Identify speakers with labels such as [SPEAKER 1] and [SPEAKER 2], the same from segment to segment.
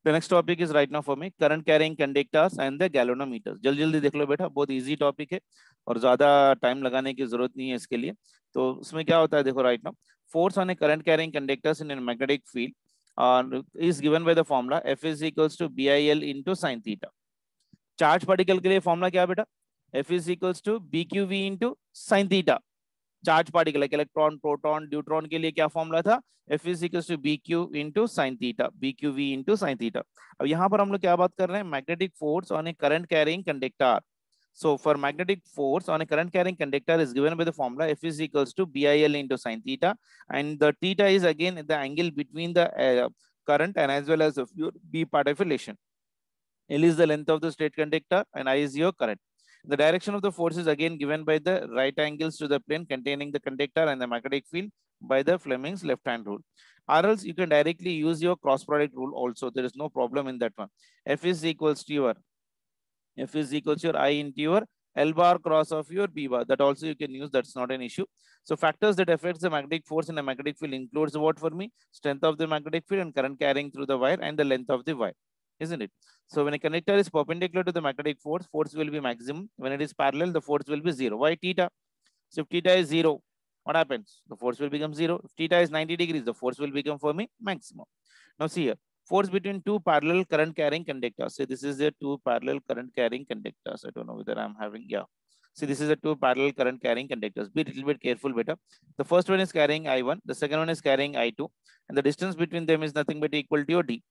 [SPEAKER 1] The next topic is right now for me current carrying conductors and the galvanometers. जल्दी जल्दी देख लो बेटा, बहुत इजी टॉपिक है और ज्यादा टाइम लगाने की जरूरत नहीं है इसके लिए। तो उसमें क्या होता है देखो, right now force on a current carrying conductors in a magnetic field is given by the formula F is equals to BIL into sin theta. Charge particle के लिए फॉर्मूला क्या है बेटा? F is equals to BQV into sin theta. Charge particle electron proton deuteron के लिए क्या formula था? F is equals to BQ into sin theta, BQV into sin theta. अब यहाँ पर हम लोग क्या बात कर रहे हैं? Magnetic force on A current carrying conductor. So for magnetic force on a current carrying conductor is given by the formula F is equals to BIL into sin theta, and the theta is again the angle between the current and as well as your B part of relation. L is the length of the straight conductor and I is your current. The direction of the force is again given by the right angles to the plane containing the conductor and the magnetic field by the Fleming's left hand rule. Or else you can directly use your cross product rule also. There is no problem in that one. F is equals to your I into your L bar cross of your B bar. That also you can use. That's not an issue. So factors that affects the magnetic force in a magnetic field includes what for me? Strength of the magnetic field and current carrying through the wire and the length of the wire. Isn't it? So when a conductor is perpendicular to the magnetic force, force will be maximum. When it is parallel, the force will be zero. Why theta? So if theta is zero, what happens? The force will become zero. If theta is 90 degrees, the force will become for me maximum. Now see here, force between two parallel current carrying conductors. So this is the two parallel current carrying conductors. I don't know whether I'm having, yeah. See, this is a two parallel current carrying conductors. Be a little bit careful, beta. The first one is carrying I1, the second one is carrying I2, and the distance between them is nothing but equal to your D.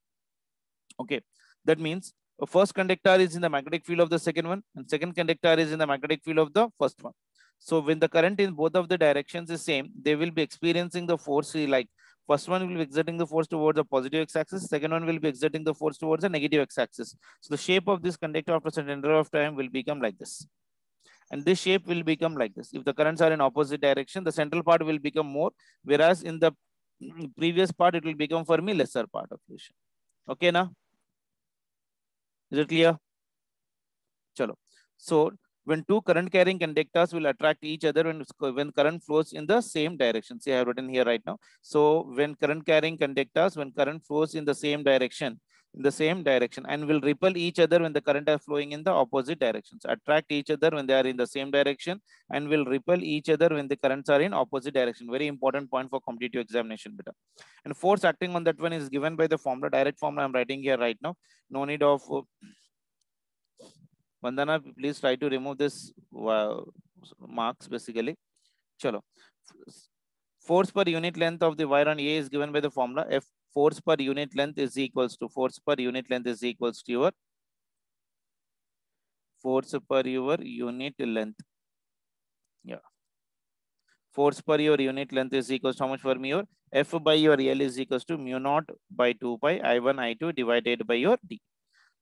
[SPEAKER 1] Okay, that means the first conductor is in the magnetic field of the second one, and second conductor is in the magnetic field of the first one. So when the current in both of the directions is same, they will be experiencing the force like first one will be exerting the force towards the positive x-axis, second one will be exerting the force towards the negative x-axis. So the shape of this conductor after a certain interval of time will become like this. And this shape will become like this. If the currents are in opposite direction, the central part will become more, whereas in the previous part, it will become for me lesser part of relation. Okay, now? Is it clear? Chalo. So when two current carrying conductors will attract each other when current flows in the same direction. See, I have written here right now. So when current carrying conductors, when current flows in the same direction, and will repel each other when the current are flowing in the opposite directions. Attract each other when they are in the same direction and will repel each other when the currents are in opposite direction. Very important point for competitive examination, beta. And force acting on that one is given by the formula, direct formula I'm writing here right now. No need of Vandana, please try to remove this marks basically. Chalo. Force per unit length of the wire on A is given by the formula F. Force per unit length is equals to your force per your unit length. Yeah. Force per your unit length is equals to how much for me? Your F by your L is equals to mu naught by 2 pi I1 I2 divided by your D.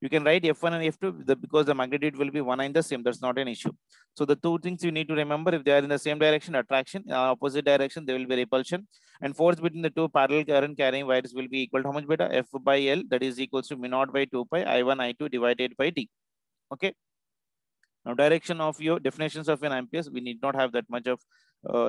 [SPEAKER 1] You can write F1 and F2 because the magnitude will be one and the same. That's not an issue. So the two things you need to remember, if they are in the same direction, attraction, opposite direction, there will be repulsion. And force between the two parallel current carrying wires will be equal to how much beta? F by L, that is equals to mu naught by 2 pi I1 I2 divided by D. Okay. Now direction of your definitions of an amperes, we need not have that much of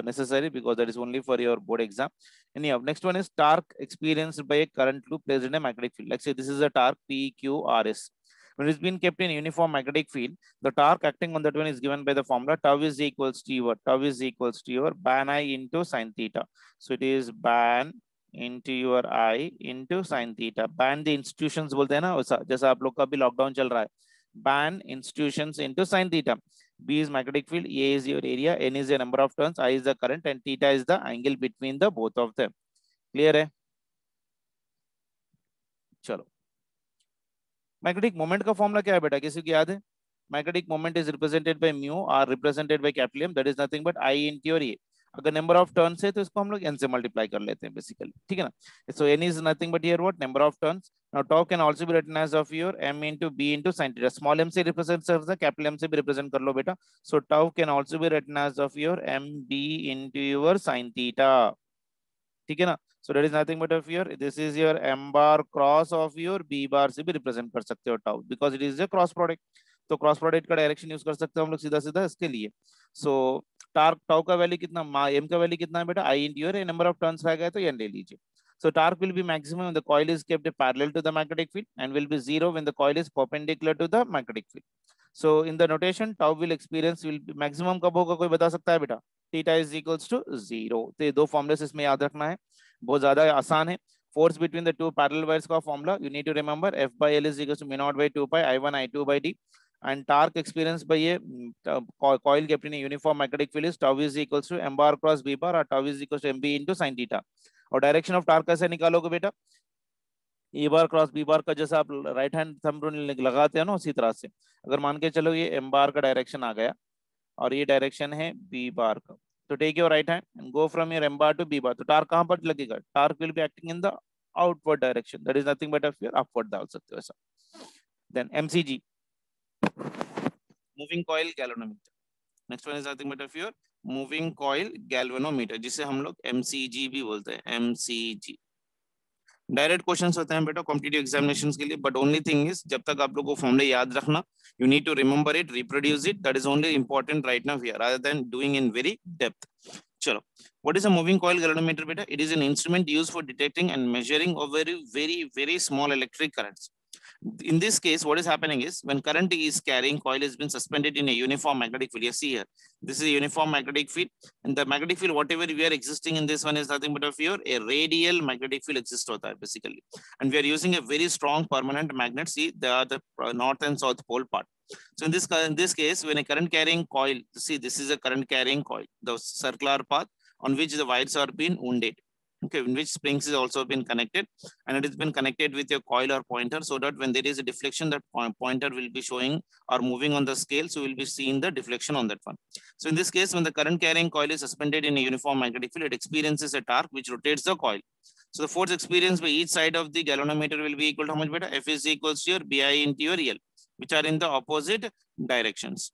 [SPEAKER 1] necessary because that is only for your board exam. Anyhow, next one is torque experienced by a current loop placed in a magnetic field. Like say this is a torque PQRS. When it's been kept in uniform magnetic field, the torque acting on that one is given by the formula tau is equals to your ban I into sin theta. So it is ban into your I into sin theta. Ban the institutions बोलते हैं ना, जैसा आप लोग का भी lockdown चल रहा है. Ban institutions into sin theta. B is magnetic field, A is your area, N is the number of turns, I is the current, and theta is the angle between the both of them. Clear है? चलो. Magnetic moment का formula क्या है बेटा? किसी को याद है? Magnetic moment is represented by mu or represented by capital M. That is nothing but I into your A. अगर नंबर ऑफ टर्न्स है तो इसको हम लोग n से मल्टीप्लाई कर लेते हैं बेसिकली. ठीक है ना? So n is nothing but here what? Number of turns. Now tau can also be written as of your m into b into sin theta. Small m से represent कर सकते हैं, capital M से भी represent कर लो बेटा. So tau can also be written as of your mb into your sin theta. ठीक है ना? So that is nothing but of your, this is your m bar cross of your b bar से भी represent कर सकते हो tau because it is a cross product. तो cross product का डायरेक्शन यूज कर सकते हैं हम लोग सीधा सीधा इसके लिए. सो टार्क टाउ का वैल्यू कितना, एम का वैल्यू कितना है बेटा? I into your number of turns रहेगा तो एन ले लीजिए. So torque will be maximum when the coil is kept parallel to the magnetic field and will be zero when the coil is perpendicular to the magnetic field. So in the notation, tau will experience will be maximum कब होगा कोई बता सकता है बेटा? Theta is equals to 0. तो ये दो फॉर्मूले इसमें याद रखना है, बहुत ज्यादा आसान है. Force between the two parallel wires का formula you need to remember, F by L is equals to mu naught by 2 pi I1 I2 by D. And torque experienced by a coil kept in a uniform magnetic field is tau is equals to m bar cross b bar, or tau is equals to mb into sin theta. और direction of torque कैसे निकालोगे बेटा? ए बार cross B bar का जैसा आप right hand thumb rule लगाते हैं ना, उसी तरह से. अगर मान के चलो ये एम बार का डायरेक्शन आ गया और ये डायरेक्शन है बी बार का, तो take your right hand and go from your M bar to B bar. तो टार्क कहां पर लगेगा? Torque will be acting in the outward direction, that is nothing but फिर अपवर्ड डाल सकते हो ऐसा. Then MCG, moving coil galvanometer. Next one is nothing but फिर मूविंग कॉइल गैल्वेनोमीटर, जिसे हम लोग एमसीजी भी बोलते हैं. एमसीजी डायरेक्ट क्वेश्चंस होते हैं बेटा कॉम्पिटिटिव एग्जामिनेशंस के लिए, बट ओनली थिंग इज जब तक आप लोगों को फॉर्मूला याद रखना, you need to remember it, reproduce it, that is only important right now here rather than doing in very depth. चलो, what is a moving coil galvanometer beta? It is an instrument used for detecting and measuring of very small electric currents. In this case, what is happening is when current is carrying coil has been suspended in a uniform magnetic field. You see here, this is a uniform magnetic field, and the magnetic field whatever we are existing in this one is nothing but a radial magnetic field exists hota hai basically, and we are using a very strong permanent magnet. See, they are the north and south pole part. So in this case, when a current carrying coil, see this is a current carrying coil, the circular path on which the wires are being wounded. Okay, in which springs is also been connected, and it has been connected with your coil or pointer, so that when there is a deflection, that pointer will be showing or moving on the scale, so we'll be seeing the deflection on that one. So in this case, when the current carrying coil is suspended in a uniform magnetic field, it experiences a torque which rotates the coil. So the force experienced by each side of the galvanometer will be equal to how much beta? F is equals to your BI into your L, which are in the opposite directions.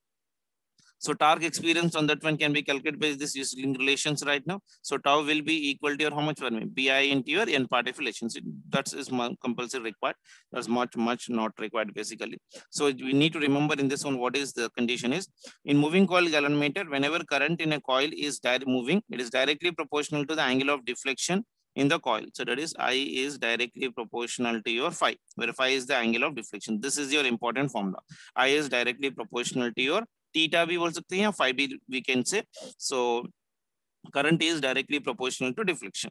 [SPEAKER 1] So torque experience on that one can be calculated by this using relations right now. So tau will be equal to your how much for me? BI into your N part relations. That is compulsory required. That's much not required basically. So we need to remember in this one what is the condition is. In moving coil galvanometer, whenever current in a coil is moving, it is directly proportional to the angle of deflection in the coil. So that is I is directly proportional to your phi, where phi is the angle of deflection. This is your important formula. I is directly proportional to your theta भी बोल सकते हैं या phi भी we can say. So current is directly proportional to deflection.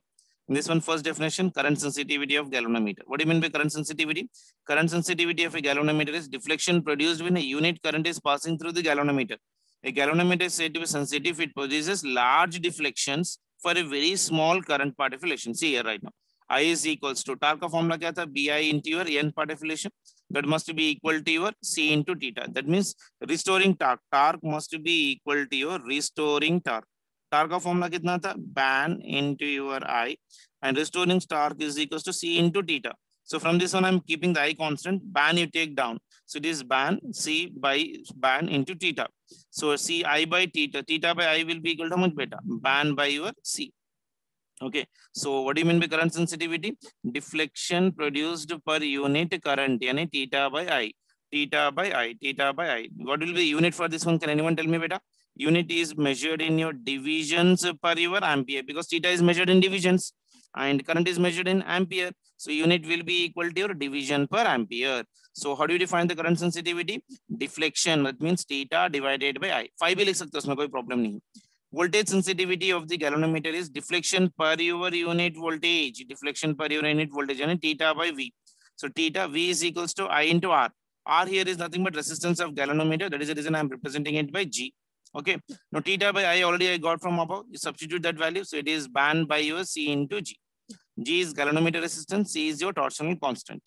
[SPEAKER 1] In this one, first definition, current sensitivity of galvanometer. What do you mean by current sensitivity? Current sensitivity of a galvanometer is deflection produced when a unit current is passing through the galvanometer. A galvanometer is said to be sensitive. It produces large deflections for a very small current particulation. See here right now. I is equals to torque का formula क्या था? BI into your N particulation. That must be equal to your C into theta. That means restoring torque. Torque must be equal to your restoring torque. Torque का formula कितना था? Ban into your I, and restoring torque is equals to C into theta. So from this one, I'm keeping the I constant. Ban you take down. So it is ban C by ban into theta. So C I by theta. Theta by I will be equal to how much beta? Ban by your C. Okay, so what do you mean by current sensitivity? Deflection produced per unit current, yani theta by I, theta by I, theta by I. What will be unit for this one? Can anyone tell me, beta? Unit is measured in your divisions per your ampere, because theta is measured in divisions and current is measured in ampere. So unit will be equal to your division per ampere. So how do you define the current sensitivity? Deflection, that means theta divided by I. Phi भी लिख सकते हो, उसमें कोई problem नहीं. Voltage sensitivity of the galvanometer is deflection per your unit voltage. Deflection per your unit voltage, and theta by V. So theta V is equals to I into R. R here is nothing but resistance of galvanometer. That is the reason I am representing it by G. Okay. Now theta by I already I got from above. You substitute that value. So it is ban by your C into G. G is galvanometer resistance. C is your torsional constant.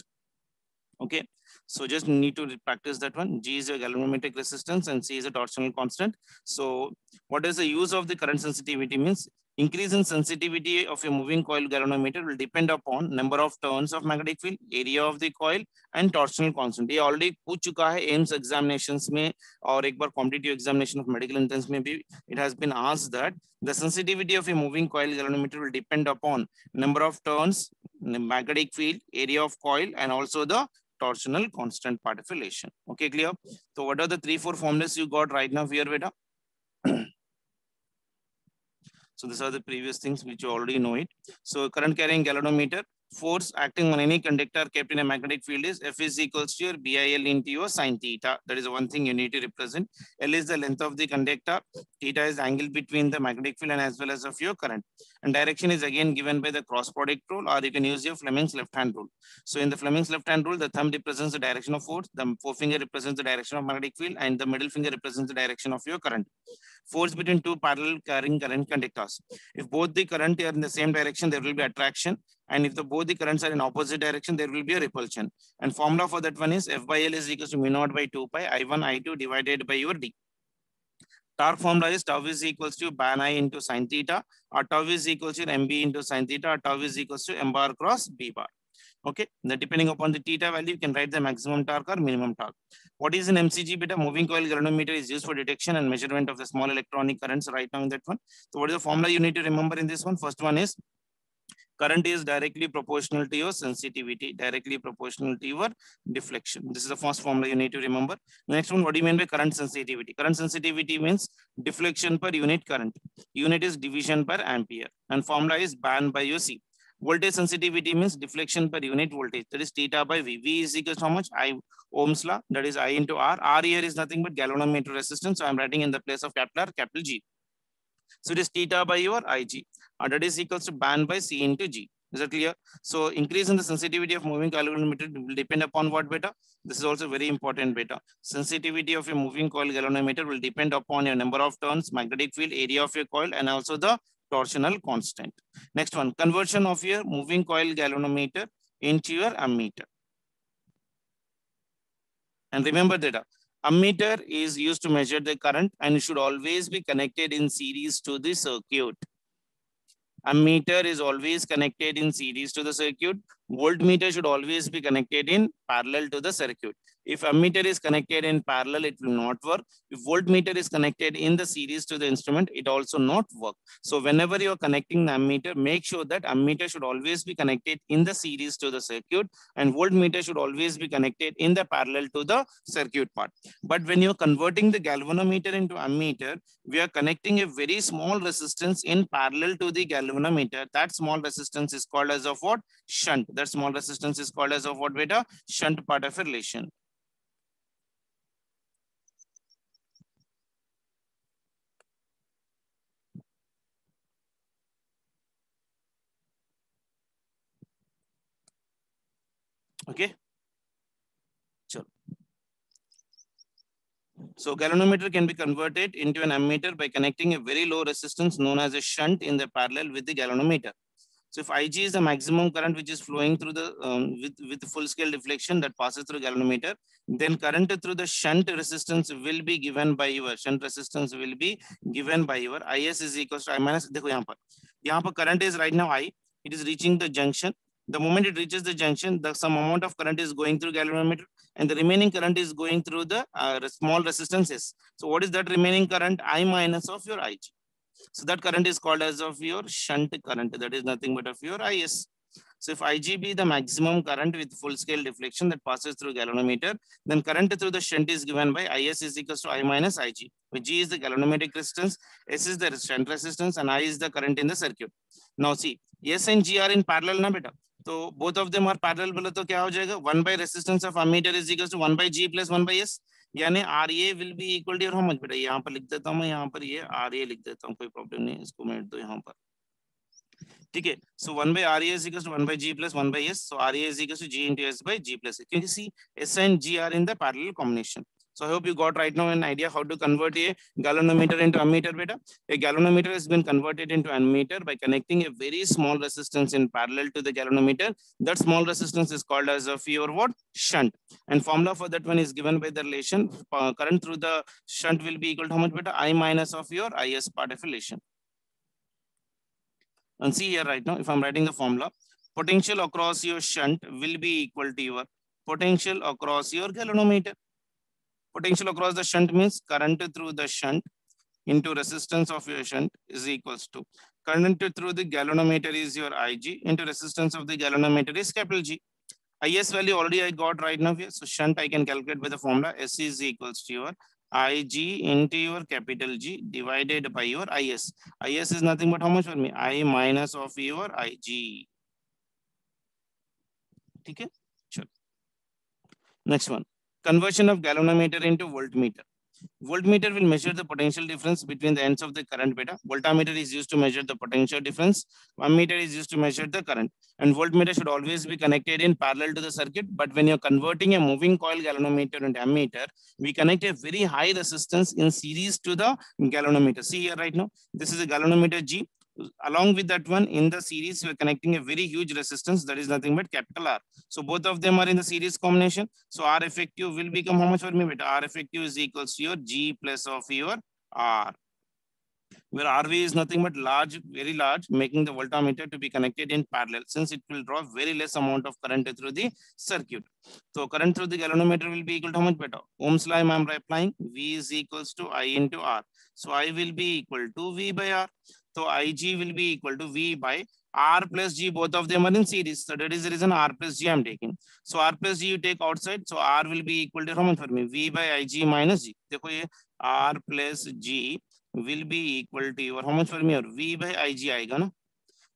[SPEAKER 1] Okay. So just need to practice that one. G is a galvanometric resistance and C is a torsional constant. So what is the use of the current sensitivity means? Increase in sensitivity of a moving coil galvanometer will depend upon number of turns of magnetic field, area of the coil and torsional constant. ये already पूछ चुका है AIIMS examinations में और एक बार competitive examination of medical entrance में भी it has been asked that the sensitivity of a moving coil galvanometer will depend upon number of turns, magnetic field, area of coil and also the torsional constant particulation. Okay, clear? So what are the 3-4 formulas you got right now here, beta? So these are the previous things which you already know it. So current carrying galvanometer, force acting on any conductor kept in a magnetic field is F is equals to your BIL into your sin theta. That is the one thing you need to represent. L is the length of the conductor. Theta is the angle between the magnetic field and as well as of your current. And direction is again given by the cross product rule, or you can use your Fleming's left hand rule. So in the Fleming's left hand rule, the thumb represents the direction of force, the forefinger represents the direction of magnetic field, and the middle finger represents the direction of your current. Force between two parallel carrying current conductors. If both the current are in the same direction, there will be attraction. And if both the currents are in opposite direction, there will be a repulsion. And formula for that one is F by L is equals to mu naught by 2 pi I1 I2 divided by your D. Torque formula is tau is equals to ban I into sin theta, or tau is equals to MB into sin theta, or tau is equals to M bar cross B bar. Okay, then depending upon the theta value, you can write the maximum torque or minimum torque. What is an MCG beta? Moving coil galvanometer is used for detection and measurement of the small electronic currents right now in that one. So what is the formula you need to remember in this one? First one is current is directly proportional to your sensitivity, directly proportional to your deflection. This is the first formula you need to remember. Next one, what do you mean by current sensitivity? Current sensitivity means deflection per unit current. Unit is division per ampere, and formula is ban by your C. Voltage sensitivity means deflection per unit voltage. That is theta by V. V is equal to how much? I, Ohm's law. That is I into R. R here is nothing but galvanometer resistance. So I'm writing in the place of capital R, capital G. So it is theta by your Ig. That is equals to ban by C into G. Is that clear? So increase in the sensitivity of moving coil galvanometer will depend upon what beta? This is also very important beta. Sensitivity of a moving coil galvanometer will depend upon your number of turns, magnetic field, area of your coil, and also the torsional constant. Next one, conversion of your moving coil galvanometer into your ammeter. And remember that ammeter is used to measure the current and should always be connected in series to the circuit. Ammeter is always connected in series to the circuit. Voltmeter should always be connected in parallel to the circuit. If ammeter is connected in parallel, it will not work. If voltmeter is connected in the series to the instrument, it also not work. So whenever you are connecting the ammeter, make sure that ammeter should always be connected in the series to the circuit, and voltmeter should always be connected in the parallel to the circuit part. But when you are converting the galvanometer into ammeter, we are connecting a very small resistance in parallel to the galvanometer. That small resistance is called as of what? Shunt. That small resistance is called as of what beta? Shunt part of a relation. Okay. Sure. So galvanometer can be converted into an ammeter by connecting a very low resistance known as a shunt in the parallel with the galvanometer. So if Ig is the maximum current which is flowing through the with full scale deflection that passes through galvanometer, then current through the shunt resistance will be given by your Is is equals to I minus. देखो यहाँ पर current is right now I. It is reaching the junction. The moment it reaches the junction, some amount of current is going through galvanometer, and the remaining current is going through the small resistances. So what is that remaining current? I minus of your Ig. So that current is called as of your shunt current. That is nothing but of your Is. So if Ig be the maximum current with full scale deflection that passes through galvanometer, then current through the shunt is given by Is is equals to I minus Ig, where G is the galvanometric resistance, S is the shunt resistance, and I is the current in the circuit. Now see, S and G are in parallel na beta. So both of them are parallel बोले तो क्या हो जाएगा? 1 by resistance of ammeter is equals to 1 by G plus 1 by S. यानी RA will be equal to how much बेटा? यहाँ पर लिख देता हूँ मैं, यहाँ पर ये RA लिख देता हूँ, कोई प्रॉब्लम नहीं, इसको मैं दो यहाँ पर. ठीक है. So 1 by RA is equals to 1 by G plus 1 by S. So RA is equals to G into S by G plus S. क्योंकि see S and G are in the parallel combination. So I hope you got right now an idea how to convert a galvanometer into ammeter beta. A galvanometer has been converted into ammeter by connecting a very small resistance in parallel to the galvanometer. That small resistance is called as a your what? Shunt. And formula for that one is given by the relation. Current through the shunt will be equal to how much beta? I minus of your Is part of relation. And see here right now, if I'm writing the formula, potential across your shunt will be equal to your potential across your galvanometer. Potential across the shunt means current through the shunt into resistance of your shunt is equals to current through the galvanometer is your Ig into resistance of the galvanometer is capital G. Is value already I got right now here. So shunt I can calculate by the formula S is equals to your Ig into your capital G divided by your Is. Is is nothing but how much for me? I minus of your Ig. ठीक है, चलो next one, conversion of galvanometer into voltmeter. Voltmeter will measure the potential difference between the ends of the current beta. Voltmeter is used to measure the potential difference. Ammeter is used to measure the current. And voltmeter should always be connected in parallel to the circuit. But when you're converting a moving coil galvanometer and ammeter, we connect a very high resistance in series to the galvanometer. See here right now, this is a galvanometer G. Along with that one, in the series, we're connecting a very huge resistance that is nothing but capital R. So both of them are in the series combination. So R effective will become how much for me? Beta? R effective is equals to your G plus of your R, where RV is nothing but large, very large, making the voltmeter to be connected in parallel, since it will draw very less amount of current through the circuit. So current through the galvanometer will be equal to how much beta? Ohm's law I am applying. V is equals to I into R. So I will be equal to V by R. So Ig will be equal to V by R plus G. Both of them are in series. So that is the reason R plus G I am taking. So R plus G you take outside. So R will be equal to how much for me? V by Ig minus G. देखो ये R plus G will be equal to your how much for me? और V by Ig आएगा ना,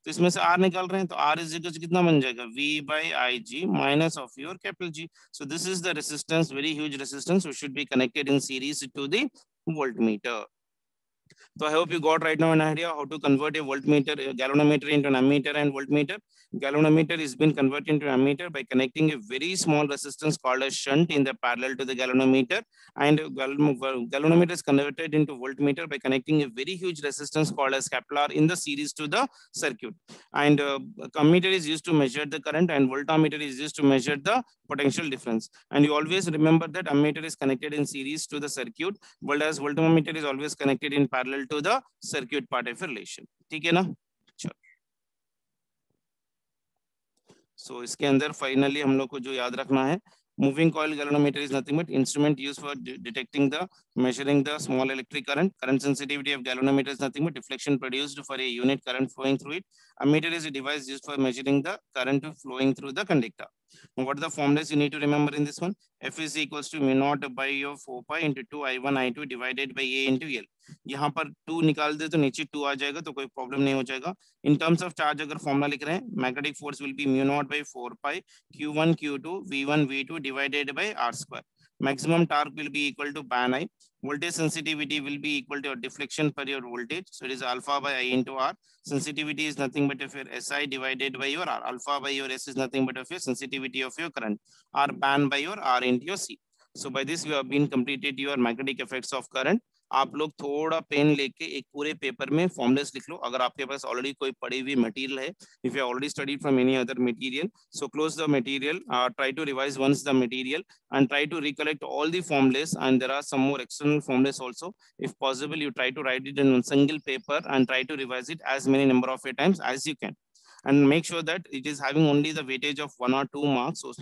[SPEAKER 1] तो इसमें से R निकाल रहे हैं तो R is equal to कितना बन जाएगा? V by Ig minus of your capital G. So this is the resistance, very huge resistance, which should be connected in series to the voltmeter. So I hope you got right now an idea how to convert a voltmeter, a galvanometer into an ammeter and voltmeter. Galvanometer is been converted into ammeter by connecting a very small resistance called a shunt in the parallel to the galvanometer, and galvanometer is converted into voltmeter by connecting a very huge resistance called as capital R in the series to the circuit. And ammeter is used to measure the current, and voltmeter is used to measure the potential difference. And you always remember that ammeter is connected in series to the circuit, whereas voltmeter is always connected in parallel to the circuit part of relation. ठीक है ना? चलो, so इसके अंदर finally हम लोग को जो याद रखना है, moving coil galvanometer is nothing but instrument used for detecting the measuring the small electric current. Current sensitivity of galvanometer is nothing but deflection produced for a unit current flowing through it. Ammeter is a device used for measuring the current flowing through the conductor. What are the formulas you need to remember in this one? F is equals to mu naught by your 4 pi into 2 I1 I2 divided by A into L. यहाँ पर 2 निकाल दे तो नीचे 2 आ जाएगा, तो कोई problem नहीं हो जाएगा. इन टर्म्स ऑफ चार्ज अगर फॉर्मूला लिख रहे हैं, magnetic force will be mu not by 4 pi q1 q2 v1 v2 divided by r square. Maximum torque will be equal to ban I. Voltage sensitivity will be equal to your deflection per your voltage, so it is alpha by I into R. Sensitivity is nothing but of your SI divided by your R. Alpha by your S is nothing but of your sensitivity of your current. R ban by your R into your C. So by this we have been completed your magnetic effects of current. आप लोग थोड़ा pen लेके एक पूरे paper में formulas लिख लो, अगर आपके पास ऑलरेडी कोई पड़ी हुई मटेरियल है. If you already studied from any other material, so close the material, try to revise once the material, and try to recollect all the formulas, and there are some more external formulas also. If possible, you try to write it in a single paper and try to revise it as many number of times as you can, and make sure that it is having only the weightage of 1 or 2 marks. So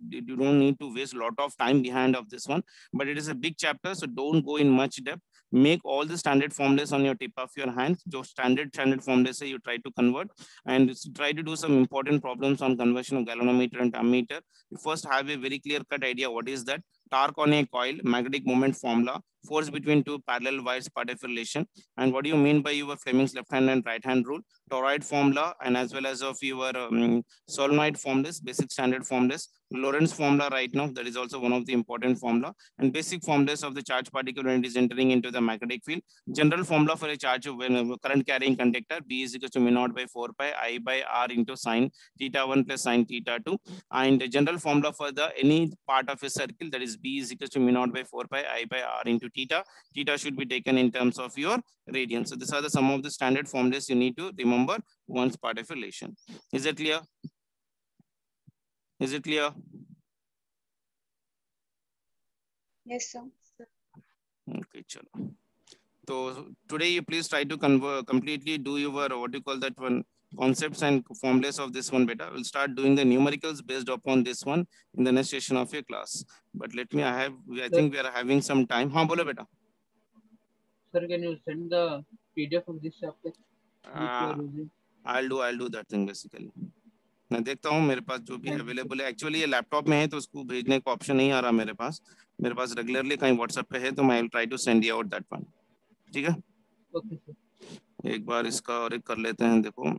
[SPEAKER 1] you don't need to waste a lot of time behind of this one, but it is a big chapter, so don't go in much depth. Make all the standard formulas on your tip of your hands. जो standard formulas you try to convert, and try to do some important problems on conversion of galvanometer and ammeter. You first have a very clear cut idea what is that. Torque on a coil, magnetic moment formula, force between two parallel wires part of relation, and what do you mean by your Fleming's left hand and right hand rule, toroid formula, and as well as of your solenoid formulas, basic standard formulas, Lorentz formula right now, that is also one of the important formula, and basic formulas of the charge particle when it is entering into the magnetic field. General formula for a charge when current carrying conductor, B is equal to mu naught by 4 pi I by R into sine theta 1 plus sine theta 2, and general formula for the any part of a circle, that is B is equal to mu naught by 4 pi I by R into theta. Theta should be taken in terms of your radians. So these are the some of the standard formulas you need to remember once part of relation. Is it clear? Is it clear?
[SPEAKER 2] Yes, sir.
[SPEAKER 1] Okay, chalo. So today you please try to completely do your what you call that one concepts and formulas of this one beta. We'll start doing the numericals based upon this one in the next session of your class. But let me I think we are having some time. हाँ बोलो बेटा.
[SPEAKER 3] Sir, can you send the PDF of this chapter which you are using?
[SPEAKER 1] I'll do that thing basically. मैं देखता हूँ मेरे पास जो भी available है। एक्चुअली ये लैपटॉप में है तो उसको भेजने का ऑप्शन नहीं आ रहा मेरे पास। मेरे पास रेगुलरली कहीं व्हाट्सएप पे है तो मैं try to send you out that one. ठीक है,
[SPEAKER 3] ओके सर।
[SPEAKER 1] एक बार इसका और एक कर लेते हैं। देखो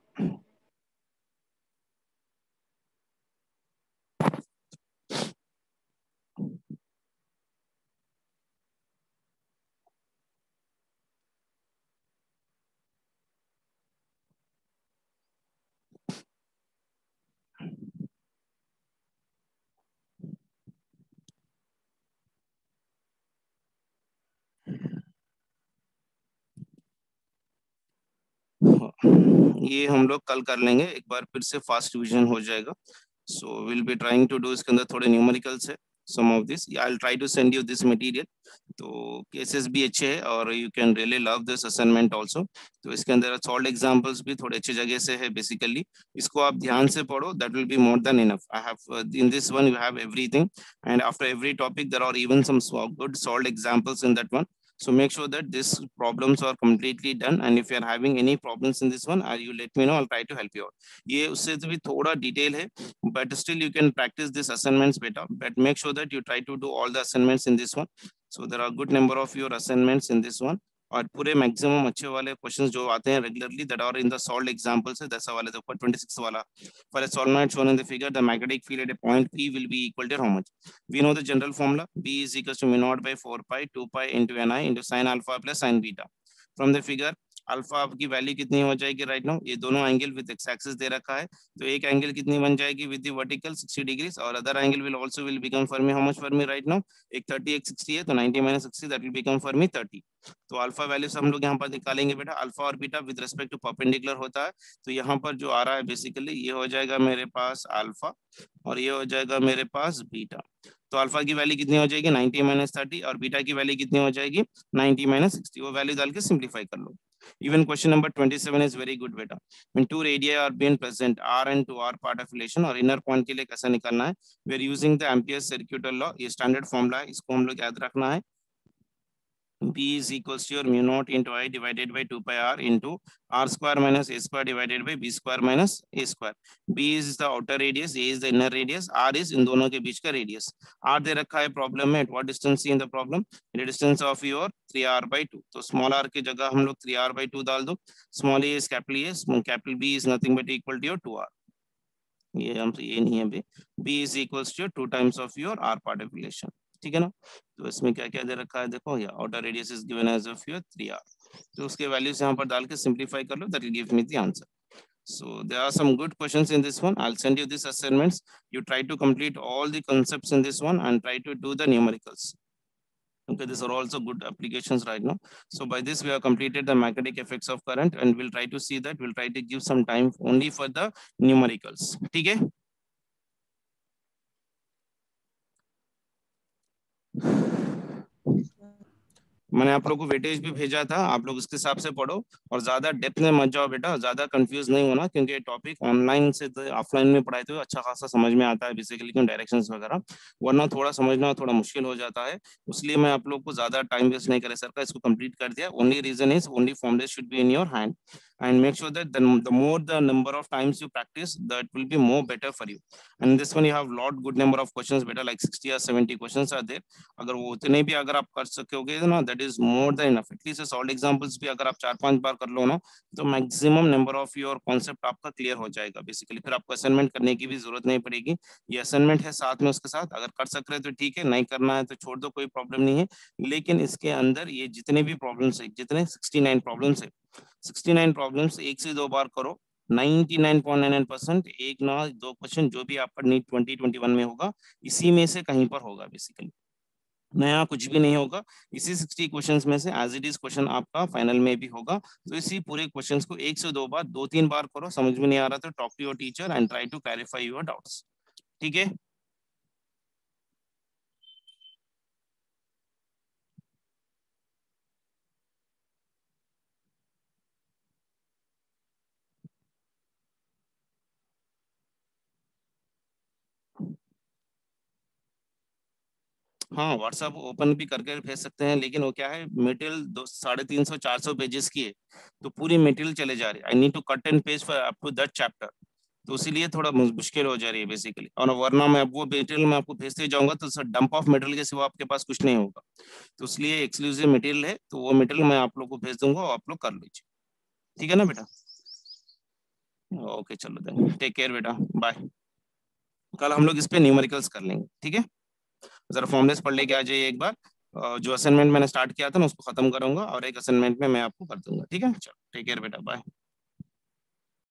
[SPEAKER 1] ये हम लोग कल कर लेंगे, एक बार फिर से फास्ट रिवीजन हो जाएगा। So will be trying to do, इसके अंदर थोड़े न्यूमेरिकल्स है some of this. I will try to send you this material. तो केसेस भी अच्छे हैं और you can really love this assignment also. तो इसके अंदर सॉल्व एग्जांपल्स भी थोड़े अच्छे जगह से है बेसिकली। इसको आप ध्यान से पढ़ो, that will be more than enough. I have in this one you have everything, and after every topic there are even some good solve examples in that one. So make sure that these problems are completely done, and if you are having any problems in this one, you let me know. I'll try to help you out. ये उससे तो भी थोड़ा detail है, but still you can practice this assignments better. But make sure that you try to do all the assignments in this one. So there are good number of your assignments in this one. और पूरे maximum अच्छे वाले questions जो आते हैं regularly that are in the solved examples है। That's वाले ऊपर 26 वाला, for a solenoid shown in the figure, the magnetic field at a point P will be equal to how much? We know the general formula. B is equals to mu naught by 4 pi 2 pi into ni into sin alpha plus sin beta. From the figure, alpha की value कितनी हो जाएगी right now? ये दोनों angle with x axis दे रखा है, तो एक एंगल कितनी बन जाएगी विद द वर्टिकल 60 डिग्रीज, और other angle will also will become for me how much for me right now? एक 30 एक 60 है, तो 90 minus 60 that will become for me 30। तो अल्फा वैल्यूज हम लोग यहाँ पर निकालेंगे बेटा। अल्फा और beta with respect to perpendicular होता है, तो यहाँ पर जो आ रहा है बेसिकली ये हो जाएगा मेरे पास अल्फा और ये हो जाएगा मेरे पास बीटा। तो अल्फा की वैल्यू कितनी हो जाएगी 90 माइनस 30, और बीटा की वैल्यू कितनी हो जाएगी 90 माइनस 60। वो वैल्यू डाल के सिंप्लीफाई कर लो। Even question number 27 is very good beta. When two radii are being present, R and 2R part of relation, और inner point के लिए कैसा निकालना है? We are using the Ampere's circuital law. ये standard formula है, इसको हम लोग याद रखना है। B is equals to your mu naught into I divided by 2 pi R into R square minus A square divided by B square minus A square. B is the outer radius, A is the inner radius, R is इन दोनों के बीच का radius. R दे रखा है problem में, at what distance in the problem? The distance of your 3R by 2. तो small r की जगह हम लोग 3R by 2 डाल दो. Small a is capital A, small capital B is nothing but equal to your 2R. ये हमसे ये नहीं है भी। B is equals to 2 times of your R part of relation. ठीक है ना? तो इसमें क्या क्या दे रखा है देखो, या outer radius is given as of your 3R। तो उसके वैल्यूज यहाँ पर डाल के सिंप्लीफाई कर लो, that will give me the answer. So there are some good questions in this one. I'll send you these assignments. You try to complete all the concepts in this one and try to do the numericals. Okay, these are also good applications right now. So by this we have completed the magnetic effects of current, and we'll try to see that. We'll try to give some time only for the numericals. ठीक है? मैंने आप लोगों को weightage भी भेजा था, आप लोग इसके हिसाब से पढ़ो और ज्यादा डेप्थ में मत जाओ बेटा, ज्यादा कंफ्यूज नहीं होना, क्योंकि ये टॉपिक ऑनलाइन से ऑफलाइन में पढ़ाए तो अच्छा खासा समझ में आता है बेसिकली, क्यों डायरेक्शंस वगैरह, वरना थोड़ा समझना थोड़ा मुश्किल हो जाता है। इसलिए मैं आप लोग को ज्यादा टाइम वेस्ट नहीं करे सर का, इसको कंप्लीट कर दिया। Only reason is only formula should be in your hand, and make sure that the more the number of times you practice, that will be more better for you. And this one you have lot good number of questions better, like 60 or 70 questions are there. अगर वो उतने भी अगर आप कर सकोगे ना, that is more than enough. At least solved examples भी अगर आप 4-5 बार कर लो ना, तो maximum number of your concept आपका clear हो जाएगा बेसिकली। फिर आपको असाइनमेंट करने की भी जरूरत नहीं पड़ेगी। ये असाइनमेंट है साथ में, उसके साथ अगर कर सक रहे तो ठीक है, नहीं करना है तो छोड़ दो, कोई प्रॉब्लम नहीं है। लेकिन इसके अंदर ये जितने भी प्रॉब्लम्स है, जितने 69 प्रॉब्लम्स है, 69 प्रॉब्लम्स एक से दो बार करो, 99.99% एक ना दो क्वेश्चन जो भी आपका नीट 2021 में होगा, इसी में से कहीं पर होगा बेसिकली, नया कुछ भी नहीं होगा। इसी 60 क्वेश्चंस में से एज इट इज क्वेश्चन आपका फाइनल में भी होगा। तो इसी पूरे क्वेश्चंस को एक से दो बार, 2-3 बार करो, समझ में नहीं आ रहा तो talk to your teacher and try to clarify your doubts. ठीक है? हाँ, व्हाट्सएप ओपन भी करके भेज सकते हैं, लेकिन वो क्या है, मटेरियल 350-400 पेजेस की है, तो पूरी मटेरियल चले जा रही है। I need to cut and paste for up to that chapter. तो इसीलिए थोड़ा मुश्किल हो जा रही है बेसिकली। और वरना मैं वो मटेरियल मैं आपको भेजते जाऊंगा तो सर डंप ऑफ मटेरियल के सिवा आपके पास कुछ नहीं होगा। तो इसलिए एक्सक्लूसिव मटेरियल है, तो वो मटेरियल मैं आप लोग को भेज दूंगा और आप लोग कर लीजिए। ठीक है ना बेटा? ओके चलो देन, टेक केयर बेटा, बाय। कल हम लोग इस पे न्यूमेरिकल्स कर लेंगे, ठीक है? जरा फॉर्मूलेस पढ़ लेके आ जाइए एक बार। जो असाइनमेंट मैंने स्टार्ट किया था मैं उसको खत्म करूंगा और एक असाइनमेंट में मैं आपको कर दूंगा, ठीक है? चलो टेक केयर बेटा, बाय।